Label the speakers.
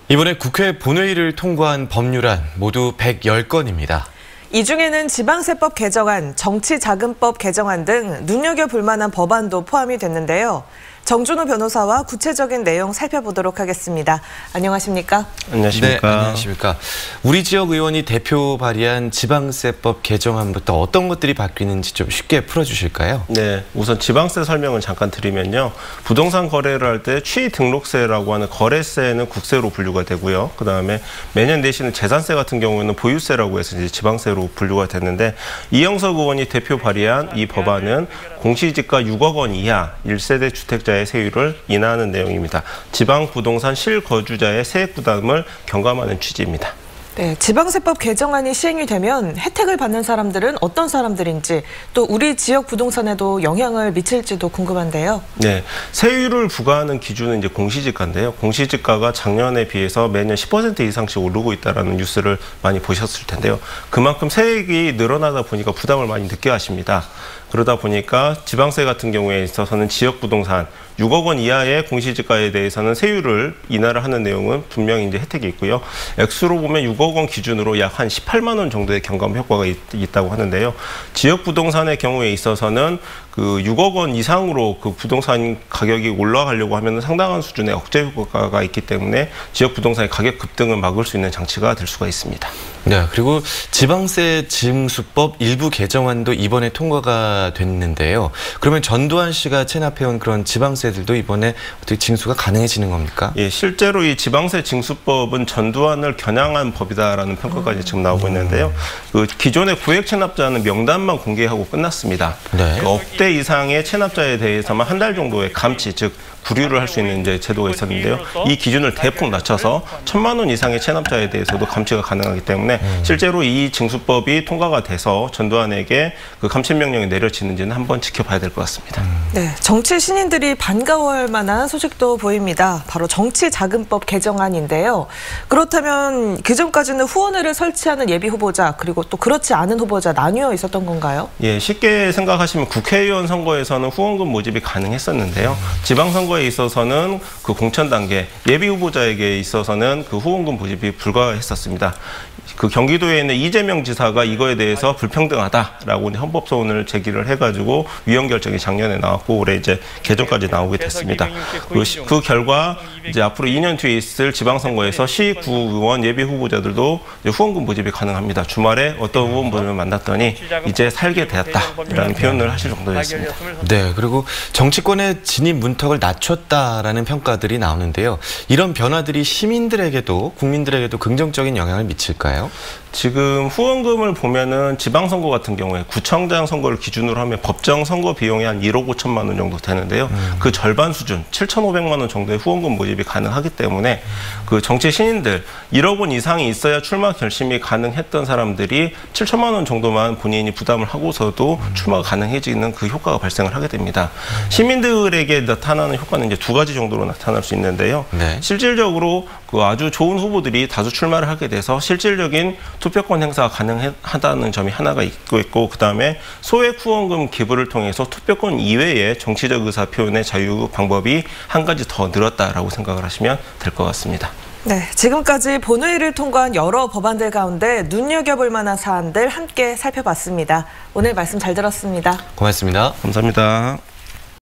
Speaker 1: 이번에 국회 본회의를 통과한 법률안 모두 110건입니다.
Speaker 2: 이 중에는 지방세법 개정안, 정치자금법 개정안 등 눈여겨볼 만한 법안도 포함이 됐는데요. 정준호 변호사와 구체적인 내용 살펴보도록 하겠습니다. 안녕하십니까?
Speaker 1: 안녕하십니까? 네, 안녕하십니까? 우리 지역 의원이 대표 발의한 지방세법 개정안부터 어떤 것들이 바뀌는지 좀 쉽게 풀어주실까요?
Speaker 3: 네, 우선 지방세 설명을 잠깐 드리면요. 부동산 거래를 할 때 취등록세라고 하는 거래세는 국세로 분류가 되고요. 그다음에 매년 내시는 재산세 같은 경우에는 보유세라고 해서 이제 지방세로 분류가 됐는데, 이영석 의원이 대표 발의한 이 법안은 공시지가 6억 원 이하 1세대 주택자의 세율을 인하하는 내용입니다. 지방 부동산 실거주자의 세액 부담을 경감하는 취지입니다.
Speaker 2: 네, 지방세법 개정안이 시행이 되면 혜택을 받는 사람들은 어떤 사람들인지, 또 우리 지역 부동산에도 영향을 미칠지도 궁금한데요.
Speaker 3: 네, 세율을 부과하는 기준은 이제 공시지가인데요. 공시지가가 작년에 비해서 매년 10% 이상씩 오르고 있다는 뉴스를 많이 보셨을 텐데요. 그만큼 세액이 늘어나다 보니까 부담을 많이 느껴하십니다. 그러다 보니까 지방세 같은 경우에 있어서는 지역 부동산 6억 원 이하의 공시지가에 대해서는 세율을 인하를 하는 내용은 분명히 이제 혜택이 있고요. 액수로 보면 6억 원 기준으로 약 한 18만 원 정도의 경감 효과가 있다고 하는데요. 지역 부동산의 경우에 있어서는 그 6억 원 이상으로 그 부동산 가격이 올라가려고 하면 상당한 수준의 억제 효과가 있기 때문에 지역 부동산의 가격 급등을 막을 수 있는 장치가 될 수가 있습니다.
Speaker 1: 네, 그리고 지방세 징수법 일부 개정안도 이번에 통과가 됐는데요. 그러면 전두환 씨가 체납해온 그런 지방세들도 이번에 어떻게 징수가 가능해지는 겁니까?
Speaker 3: 예, 실제로 이 지방세 징수법은 전두환을 겨냥한 법이다라는 평가까지 지금 나오고 있는데요. 그 기존의 구액 체납자는 명단만 공개하고 끝났습니다.
Speaker 1: 네.
Speaker 3: 그 억대 이상의 체납자에 대해서만 한 달 정도의 감치, 즉 구류를 할 수 있는 이제 제도가 있었는데요. 이 기준을 대폭 낮춰서 1,000만 원 이상의 체납자에 대해서도 감치가 가능하기 때문에 실제로 이 징수법이 통과가 돼서 전두환에게 그 감치 명령이 내려지는지는 한번 지켜봐야 될 것 같습니다.
Speaker 2: 네, 정치 신인들이 반가워할 만한 소식도 보입니다. 바로 정치자금법 개정안인데요. 그렇다면 그전까지는 후원회를 설치하는 예비 후보자, 그리고 또 그렇지 않은 후보자 나뉘어 있었던 건가요?
Speaker 3: 예, 쉽게 생각하시면 국회의원 선거에서는 후원금 모집이 가능했었는데요. 지방선거에 있어서는 그 공천 단계 예비 후보자에게 있어서는 그 후원금 모집이 불가했었습니다. 그 경기도에 있는 이재명 지사가 이거에 대해서 불평등하다라고 헌법소원을 제기를 해가지고 위헌 결정이 작년에 나왔고 올해 이제 개정까지 나오게 됐습니다. 그 결과 이제 앞으로 2년 뒤에 있을 지방선거에서 시구 의원 예비 후보자들도 이제 후원금 모집이 가능합니다. 주말에 어떤 후원분을 만났더니 이제 살게 되었다라는 표현을 하실 정도였습니다.
Speaker 1: 네, 그리고 정치권의 진입 문턱을 낮췄다라는 평가들이 나오는데요. 이런 변화들이 시민들에게도 국민들에게도 긍정적인 영향을 미칠까요?
Speaker 3: 지금 후원금을 보면은 지방선거 같은 경우에 구청장 선거를 기준으로 하면 법정 선거 비용이 한 1억 5천만 원 정도 되는데요. 그 절반 수준 7,500만 원 정도의 후원금 모집이 가능하기 때문에 그 정치 신인들 1억 원 이상이 있어야 출마 결심이 가능했던 사람들이 7천만 원 정도만 본인이 부담을 하고서도 출마가 가능해지는 그 효과가 발생을 하게 됩니다. 시민들에게 나타나는 효과는 이제 두 가지 정도로 나타날 수 있는데요.
Speaker 1: 네.
Speaker 3: 실질적으로 그 아주 좋은 후보들이 다수 출마를 하게 돼서 실질적인 투표권 행사가 가능하다는 점이 하나가 있고 그다음에 소액 후원금 기부를 통해서 투표권 이외의 정치적 의사 표현의 자유 방법이 한 가지 더 늘었다라고 생각을 하시면 될 것 같습니다.
Speaker 2: 네, 지금까지 본회의를 통과한 여러 법안들 가운데 눈여겨볼 만한 사안들 함께 살펴봤습니다. 오늘 말씀 잘 들었습니다.
Speaker 1: 고맙습니다.
Speaker 3: 감사합니다.